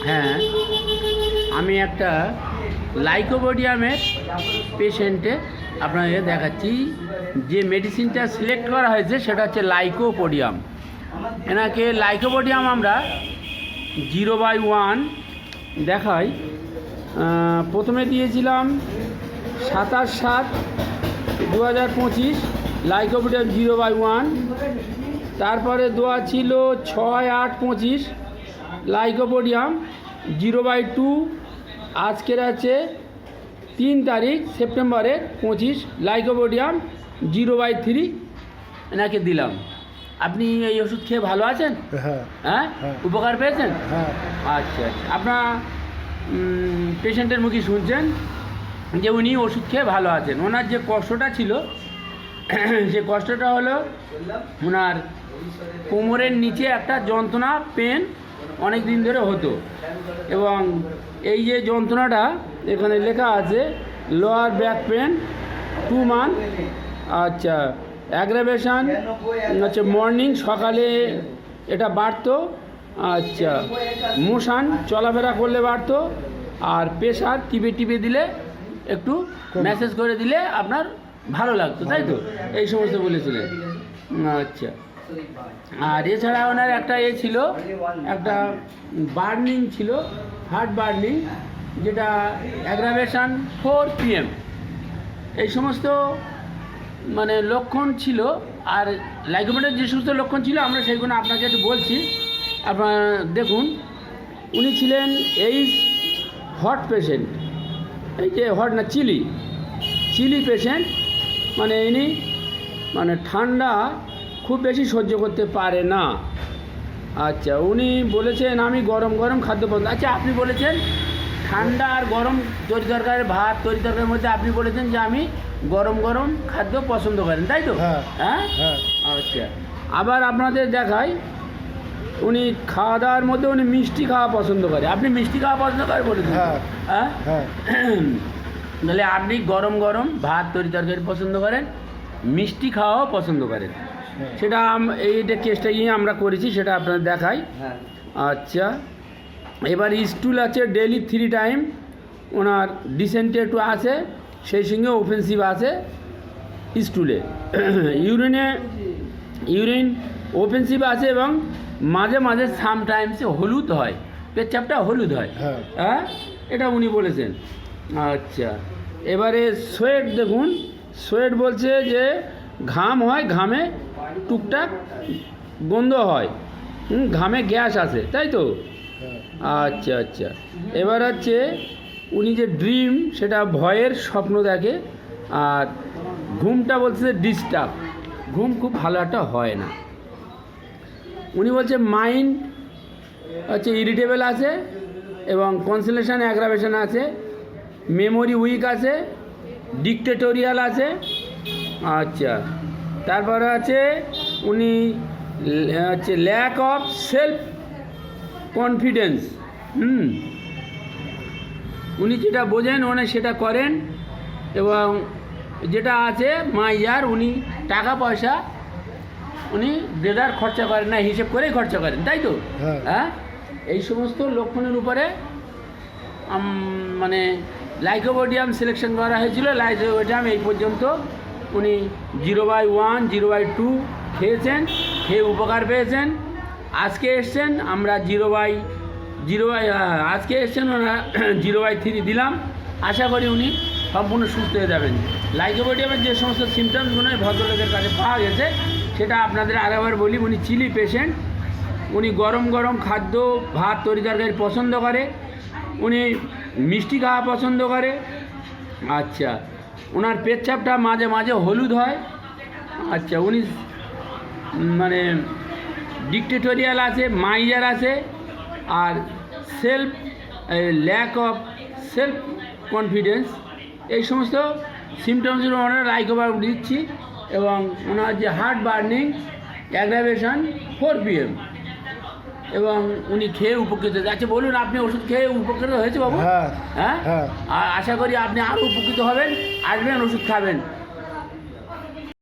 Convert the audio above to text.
হ্যাঁ, আমি একটা লাইকোপোডিয়ামের পেশেন্টে আপনাকে দেখাচ্ছি। যে মেডিসিনটা সিলেক্ট করা হয়েছে সেটা হচ্ছে লাইকোপোডিয়াম। এনাকে লাইকোপোডিয়াম আমরা 0/1 দেখাই। প্রথমে দিয়েছিলাম 27/7/2025 লাইকোপোডিয়াম 0/1। তারপরে দেওয়া ছিল 6/8/25 লাইকোপোডিয়াম 0/2। আজকের আছে 3 তারিখ সেপ্টেম্বরের 25 লাইকোপোডিয়াম 0/3 এনাকে দিলাম। আপনি এই ওষুধ খেয়ে ভালো আছেন? হ্যাঁ, উপকার পেয়েছেন? হ্যাঁ। আচ্ছা আচ্ছা, আপনার পেশেন্টের মুখে শুনছেন যে উনি ওষুধ খেয়ে ভালো আছেন। ওনার যে কষ্টটা ছিল সে কষ্টটা হলো ওনার কোমরের নিচে একটা যন্ত্রণা, পেন অনেক দিন ধরে হতো। এবং এই যে যন্ত্রণাটা এখানে লেখা আছে লোয়ার ব্যাক পেন 2 মান্থ। আচ্ছা, অ্যাগ্রাভেশন হচ্ছে মর্নিং, সকালে এটা বাড়তো। আচ্ছা, মোশন চলাফেরা করলে বাড়তো। আর প্রেশার টিপে টিপে দিলে, একটু ম্যাসেজ করে দিলে আপনার ভালো লাগতো, তাই তো? এই সমস্ত বলেছিলেন। আচ্ছা, আর এছাড়া ওনার একটা ছিল, একটা বার্নিং ছিল, হার্ট বার্নিং, যেটা অ্যাগ্রাভেশন 4 PM। এই সমস্ত মানে লক্ষণ ছিল। আর লাইকোপোডিয়ামের যে সমস্ত লক্ষণ ছিল আমরা সেইগুলো আপনাকে একটু বলছি। আপনার দেখুন, উনি ছিলেন হট পেশেন্ট, এই যে হট না, চিলি পেশেন্ট। মানে ইনি মানে ঠান্ডা খুব বেশি সহ্য করতে পারে না। আচ্ছা, উনি বলেছেন আমি গরম গরম খাদ্য পছন্দ। আচ্ছা, আপনি বলেছেন ঠান্ডা আর গরম তরি তরকারি, ভাত তরি তরকারির মধ্যে আপনি বলেছেন যে আমি গরম গরম খাদ্য পছন্দ করেন, তাই তো? হ্যাঁ। আচ্ছা, আবার আপনাদের দেখাই, উনি খাওয়া দাওয়ার মধ্যে উনি মিষ্টি খাওয়া পছন্দ করে। আপনি মিষ্টি খাওয়া পছন্দ করেন বলেছেন? হ্যাঁ। তাহলে আপনি গরম গরম ভাত তরি তরকারি পছন্দ করেন, মিষ্টি খাওয়াও পছন্দ করেন। সেটা এইটা কেসটা আমরা করেছি, সেটা আপনাদের দেখাই। আচ্ছা, এবার স্টুল আছে ডেইলি 3 টাইম। ওনার ডিসেন্টে একটু আছে, সেই সঙ্গে অফেন্সিভ আছে স্টুলে। ইউরিন অফেন্সিভ আছে এবং মাঝে মাঝে সামটাইমসে হলুদ হয়, পেচ্ছাপটা হলুদ হয়। হ্যাঁ, এটা উনি বলেছেন। আচ্ছা, এবারে সোয়েট দেখুন, সোয়েট বলছে যে ঘাম হয়, ঘামে টুকটাক গন্ধ হয়, ঘামে গ্যাস আছে, তাই তো? আচ্ছা আচ্ছা, এবার হচ্ছে উনি যে ড্রিম, সেটা ভয়ের স্বপ্ন দেখে। আর ঘুমটা বলছে ডিস্টার্ব, ঘুম খুব ভালো একটা হয় না। উনি বলছে মাইন্ড হচ্ছে ইরিটেবল আছে এবং কনসেন্ট্রেশন অ্যাগ্রাভেশন আছে, মেমোরি উইক আছে, ডিক্টেটোরিয়াল আছে। আচ্ছা, তারপরে আছে উনি হচ্ছে ল্যাক অফ সেলফ কনফিডেন্স। উনি যেটা বোঝেন উনি সেটা করেন, এবং যেটা আছে মাইয়ার, উনি টাকা পয়সা উনি দেদার খরচা করেন না, হিসেব করেই খরচা করেন, তাই তো? হ্যাঁ, এই সমস্ত লক্ষণের উপরে মানে লাইকোপোডিয়াম সিলেকশন করা হয়েছিল। লাইকোপোডিয়াম এই পর্যন্ত উনি 0/1 0/2 খেয়েছেন, খেয়ে উপকার পেয়েছেন। আজকে এসছেন আমরা আজকে এসছেন ওনারা 0/3 দিলাম। আশা করি উনি সম্পূর্ণ সুস্থ হয়ে যাবেন। লাইকোপোডিয়ামের যে সমস্ত সিমটমসগুলো ভদ্রলোকের কাছে পাওয়া গেছে সেটা আপনাদের আরেকবার বলি। উনি চিলি পেশেন্ট, উনি গরম গরম খাদ্য, ভাত তরি তরকারি পছন্দ করে, উনি মিষ্টি খাওয়া পছন্দ করে। আচ্ছা, ওনার পেচ্ছাপটা মাঝে মাঝে হলুদ হয়। আচ্ছা, উনি মানে ডিক্টেটোরিয়াল আছে, মাইজার আছে, আর ল্যাক অফ সেলফ কনফিডেন্স, এই সমস্ত সিমটমসগুলো ওনারা লাইকোপোডিয়াম দিচ্ছি। এবং ওনার যে হার্ট বার্নিং অ্যাগ্রাভেশন 4 PM, এবং উনি খেয়ে উপকৃত হয়েছে। আচ্ছা, বলুন আপনি ওষুধ খেয়ে উপকৃত হয়েছে বাবু? হ্যাঁ, আর আশা করি আপনি আরও উপকৃত হবেন, আসবেন, ওষুধ খাবেন।